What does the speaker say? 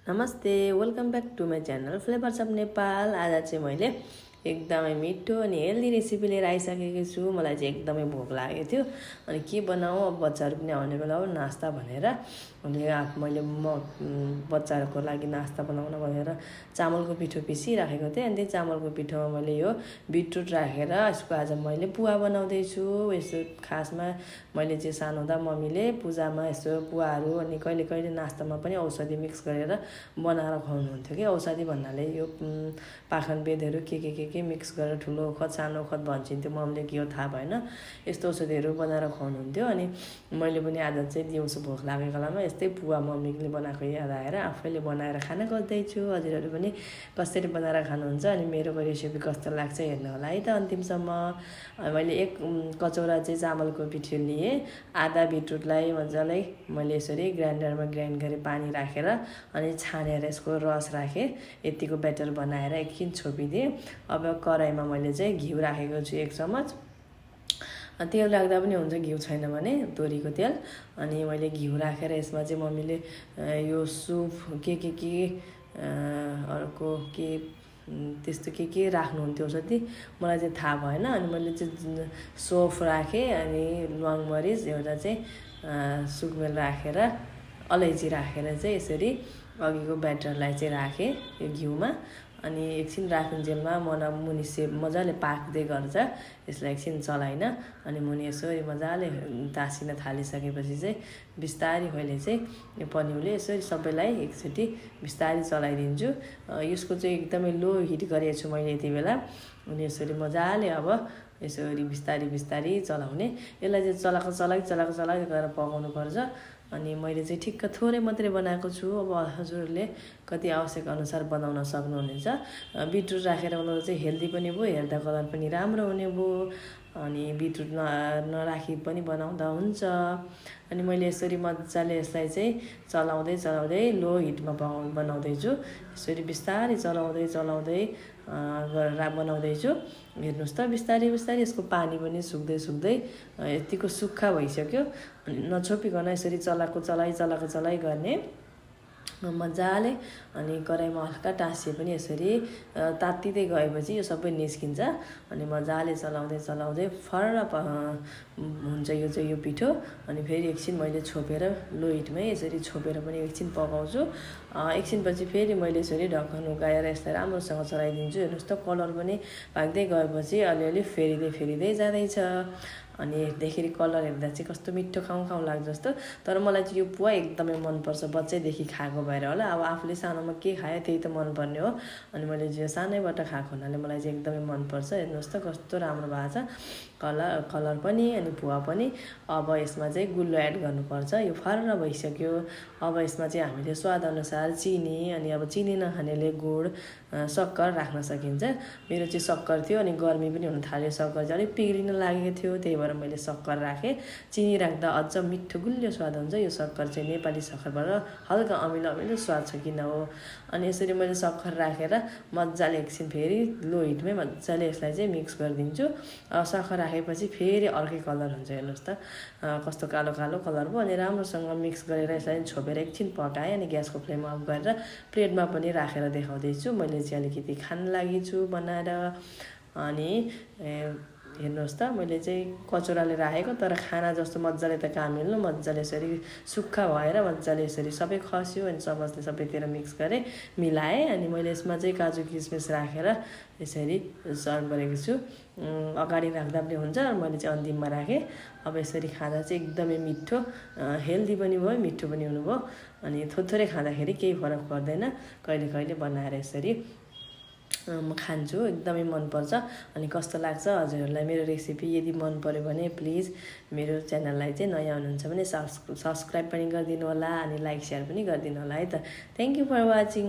नमस्ते, welcome back to my channel flavours of Nepal. आज चाहिँ मैले एकदमै मिठो अनि हेल्दी रेसिपी लिएर आइसकेको छु। मलाई चाहिँ एकदमै भोक लागेको थियो अनि के बनाऊँ, अब बच्चाहरू पनि आउने बेला हो नास्ता भनेर मैले बच्चाहरूको लागि नास्ता बनाउन भनेर चामलको पिठो पिसिराखेको थिएँ। अनि त्यही चामलको पिठोमा मैले यो बिटरुट राखेर यसको आज मैले पुवा बनाउँदैछु। यसो खासमा मैले चाहिँ सानो हुँदा मम्मीले पूजामा यस्तो पुवाहरू अनि कहिले कहिले नास्तामा पनि औषधि मिक्स गरेर बनाएर खुवाउनुहुन्थ्यो कि औषधि भन्नाले यो पाखन बेदहरू के मिक्स गरेर ठुलो ओखत सानो ओखत भन्छिन्थ्यो। मम्मीले के हो थाहा भएन, यस्तो औषधिहरू बनाएर खुवाउनुहुन्थ्यो। अनि मैले पनि आज चाहिँ दिउँसो भोक लागेको बेलामा यस्तै पुवा मम्मीले बनाएको याद आएर आफैले बनाएर खान खोज्दैछु। हजुरहरू पनि कसरी बनाएर खानुहुन्छ अनि मेरो रेसिपी कस्तो लाग्छ हेर्नु होला है त अन्तिमसम्म। मैले एक कचौरा चाहिँ चामलको पिठो लिएँ। आधा बिटरुटलाई मजाले मैले यसरी ग्राइन्डरमा ग्राइन्ड गरेँ, पानी राखेर अनि छानेर यसको रस राखेँ। यतिको ब्याटर बनाएर एकछिन छोपिदिएँ। अब कराईमा मैले चाहिँ घिउ राखेको छु 1 चम्मच। तेल राख्दा पनि हुन्छ, घिउ छैन भने तोरीको तेल। अनि मैले घिउ राखेर यसमा चाहिँ मम्मीले यो सुप अर्को के त्यस्तो के राख्नुहुन्थ्यो औषधि, मलाई चाहिँ थाहा भएन। अनि मैले चाहिँ सोफ राखेँ अनि ल्वाङ मरिच एउटा चाहिँ सुकमेल राखेर अलैँची राखेर चाहिँ यसरी अघिको ब्याटरलाई चाहिँ राखेँ यो घिउमा। अनि एकछिन राखुन्जेलमा मुनि सेप मजाले पाक्दै गर्छ, यसलाई एकछिन चलाइन। अनि मुनि यसरी मजाले तासिन थालिसकेपछि चाहिँ बिस्तारी मैले चाहिँ यो पन्युले यसरी सबैलाई एकचोटि बिस्तारी चलाइदिन्छु। यसको चाहिँ एकदमै लो हिट गरेको छु मैले यति बेला। अनि यसरी मजाले अब यसरी बिस्तारी चलाउने, यसलाई चाहिँ चलाएको गरेर पकाउनु पर्छ। अनि मैले चाहिँ ठिक्क थोरै मात्रै बनाएको छु। अब हजुरहरूले कति आवश्यक अनुसार बनाउन सक्नुहुनेछ। बिटरुट राखेर बनाउँदा चाहिँ हेल्दी पनि भयो, हेर्दा कलर पनि राम्रो हुने भयो। अनि बिटरुट नराखी पनि बनाउँदा हुन्छ। अनि मैले यसरी मजाले यसलाई चाहिँ चलाउँदै लो हिटमा बनाउँदैछु। यसरी बिस्तारै चलाउँदै बनाउँदैछु। हेर्नुहोस् त बिस्तारी यसको पानी पनि सुक्दै यतिको सुक्खा भइसक्यो। अनि नछोपिकन यसरी चलाइ गर्ने मजाले। अनि कराईमा हल्का टाँसिए पनि यसरी तात्तिँदै गएपछि यो सबै निस्किन्छ। अनि मजाले चलाउँदै फर्र हुन्छ यो चाहिँ यो पिठो। अनि फेरि एकछिन मैले छोपेर लो हिटमै यसरी छोपेर पनि एकछिन पकाउँछु। एकछिनपछि फेरि मैले यसरी ढक्कन उकाएर यसलाई राम्रोसँग चलाइदिन्छु। हेर्नुहोस् त कलर पनि पाक्दै गएपछि अलिअलि फेरिँदै जाँदैछ। अनि हेर्दाखेरि कलर हेर्दा चाहिँ कस्तो मिठो खाउँ लाग्छ जस्तो। तर मलाई चाहिँ यो पुवा एकदमै मनपर्छ, बच्चैदेखि खाएको भएर होला। अब आफूले सानोमा के खायो त्यही त मनपर्ने हो। अनि मैले चाहिँ सानैबाट खाएको हुनाले मलाई चाहिँ एकदमै मनपर्छ। हेर्नुहोस् त कस्तो राम्रो भएको छ कलर पनि अनि पुवा पनि। अब यसमा चाहिँ गुल्लो एड गर्नुपर्छ। यो फर्र भइसक्यो। अब यसमा चाहिँ हामीले स्वादअनुसार चिनी, अनि अब चिनी नखानेले गुड सक्कर राख्न सकिन्छ। मेरो चाहिँ सक्कर थियो अनि गर्मी पनि हुन थाल्यो, सक्कर चाहिँ अलिक पिग्रिन लागेको थियो, त्यही भएर मैले सक्कर राखेँ। चिनी राख्दा अझ मिठो गुलियो स्वाद हुन्छ। यो सक्कर चाहिँ नेपाली सक्खरबाट हल्का अमिलो स्वाद छ किन हो। अनि यसरी मैले सक्खर राखेर मजाले एकछिन फेरि लो हिटमै मजाले यसलाई चाहिँ मिक्स गरिदिन्छु। सक्खर राखेपछि फेरि अर्कै कलर हुन्छ। हेर्नुहोस् त कस्तो कालो कलर भयो। अनि राम्रोसँग मिक्स गरेर यसलाई छोपेर एकछिन पकाएँ। अनि ग्यासको फ्लेम अफ गरेर प्लेटमा पनि राखेर देखाउँदैछु। मैले चाहिँ अलिकति खान लागि छु बनाएर। अनि हेर्नुहोस् त मैले चाहिँ कचौराले राखेको, तर खाना जस्तो मजाले त कहाँ मिल्नु। मजाले यसरी सुक्खा भएर मजाले यसरी सबै खस्यो। अनि चम्मचले सबैतिर मिक्स गरेँ, मिलाएँ। अनि मैले यसमा चाहिँ काजु किसमिस राखेर यसरी सर्भ गरेको छु। अगाडि राख्दा पनि हुन्छ, मैले चाहिँ अन्तिममा राखेँ। अब यसरी खाँदा चाहिँ एकदमै मिठो, हेल्दी पनि भयो, मिठो पनि हुनुभयो। अनि थोरै खाँदाखेरि केही फरक पर्दैन। कहिले बनाएर यसरी म खान्छु, एकदमै मनपर्छ। अनि कस्तो लाग्छ हजुरहरूलाई मेरो रेसिपी यदि मन पऱ्यो भने प्लिज मेरो च्यानललाई चाहिँ नयाँ हुनुहुन्छ भने सब्सक्राइब पनि गरिदिनु होला। अनि लाइक सेयर पनि गरिदिनु होला है त। Thank you for watching.